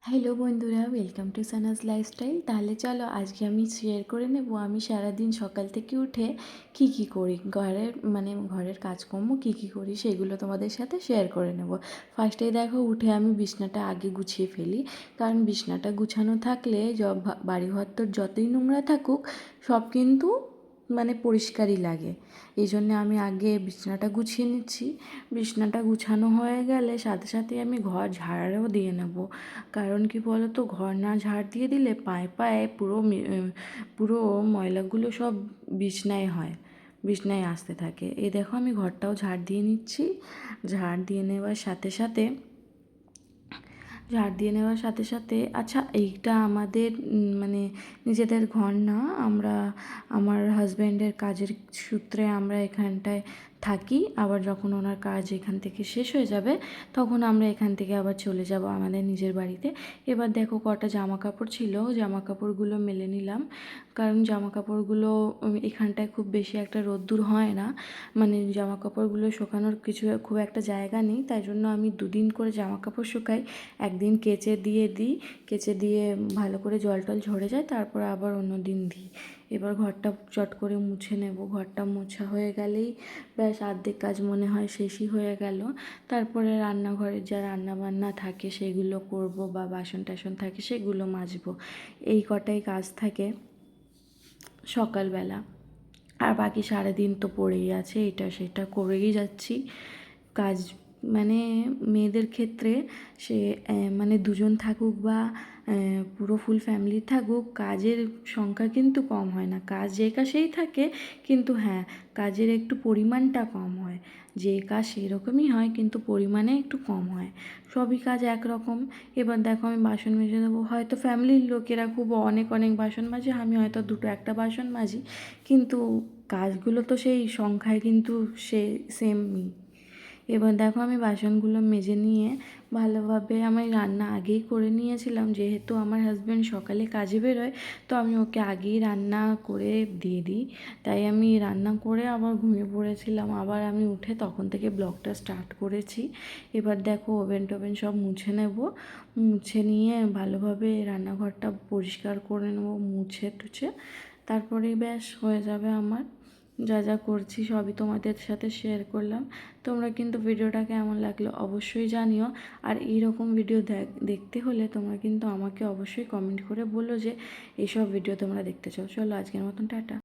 Hello বন্ধুরা, welcome to Sana's lifestyle. তাহলে চলো আজকে আমি শেয়ার করে নেব আমি সারাদিন সকাল থেকে উঠে কি করি, ঘরের কাজকর্ম কি করি সেগুলো তোমাদের সাথে শেয়ার করে নেব। ফার্স্টেই দেখো, উঠে আমি বিছনাটা আগে গুছিয়ে ফেলি, কারণ বিছনাটা গুছানো থাকলে বাড়িঘর তোর যতই নোংরা থাকুক সব কিন্তু পরিষ্কারই লাগে। এই জন্যে আমি আগে বিছানাটা গুছিয়ে নিচ্ছি। বিছানাটা গুছানো হয়ে গেলে সাথে সাথে আমি ঘর ঝাড়াও দিয়ে নেব। কারণ কি বলো তো, ঘর না ঝাড় দিয়ে দিলে পায়ে পায়ে পুরো ময়লাগুলো সব বিছনায় আসতে থাকে। এই দেখো, আমি ঘরটাও ঝাড় দিয়ে নিচ্ছি। ঝাড় দিয়ে নেওয়ার সাথে সাথে আচ্ছা, এইটা আমাদের নিজেদের ঘর না, আমার হাজব্যান্ডের কাজের সূত্রে আমরা এখানটায় থাকি। আবার যখন ওনার কাজ এখান থেকে শেষ হয়ে যাবে তখন আমরা এখান থেকে আবার চলে যাব আমাদের নিজের বাড়িতে। এবার দেখো, কটা জামা কাপড় ছিল, জামা কাপড়গুলো মেলে নিলাম। কারণ জামা কাপড়গুলো এখানটায় খুব বেশি একটা রোদ্দুর হয় না, জামা কাপড়গুলো শুকানোর খুব একটা জায়গা নেই, তাই জন্য আমি দুদিন করে জামা কাপড় শুকাই। একদিন কেচে দিয়ে দিই, কেচে দিয়ে ভালো করে জল টল ঝরে যায়, তারপর আবার অন্য দিন দিই। এবার ঘরটা চট করে মুছে নেব। ঘরটা মোছা হয়ে গেলেই ব্যাস অর্ধেক কাজ মনে হয় শেষই হয়ে গেল। তারপরে রান্নাঘরের যা রান্না বান্না থাকে সেগুলো করব, বা বাসন টাসন থাকে সেগুলো মাজবো। এই কটাই কাজ থাকে সকালবেলা। আর বাকি সারাদিন তো পড়েই আছে, এটা সেটা করেই যাচ্ছি। কাজ মেয়েদের ক্ষেত্রে সে দুজন থাকুক বা পুরো ফুল ফ্যামিলি থাকুক, কাজের সংখ্যা কিন্তু কম হয় না। কাজ যে কাজেই থাকে, কিন্তু হ্যাঁ, কাজের একটু পরিমাণটা কম হয়। যে কাজ সেই রকমই হয়, কিন্তু পরিমাণে একটু কম হয়। সবই কাজ একরকম। এবার দেখো, আমি বাসন মেজে দেবো। হয়তো ফ্যামিলির লোকেরা খুব অনেক অনেক বাসন মাজে, আমি হয়তো দুটো একটা বাসন মাজি, কিন্তু কাজগুলো তো সেই সংখ্যায় কিন্তু সেমই। এবার দেখো, আমি বাসনগুলো মেজে নিয়ে ভালোভাবে, আমি রান্না আগেই করে নিয়েছিলাম, যেহেতু আমার হাজব্যান্ড সকালে কাজে বেরোয়, তো আমি ওকে আগেই রান্না করে দিয়ে দিই। তাই আমি রান্না করে আবার ঘুমিয়ে পড়েছিলাম। আবার আমি উঠে তখন থেকে ব্লগটা স্টার্ট করেছি। এবার দেখো, ওভেন টোভেন সব মুছে নেব। মুছে নিয়ে ভালোভাবে রান্নাঘরটা পরিষ্কার করে নেব, মুছে টুছে। তারপরে ব্যাস হয়ে যাবে আমার। যা যা করছি সবই তোমাদের সাথে শেয়ার করলাম। তোমরা কিন্তু ভিডিওটা কেমন লাগলো অবশ্যই জানিও। আর এইরকম ভিডিও দেখতে হলে তোমরা কিন্তু আমাকে অবশ্যই কমেন্ট করে বলো যে এইসব ভিডিও তোমরা দেখতে চাও। চলো, আজকের মতন টাটা।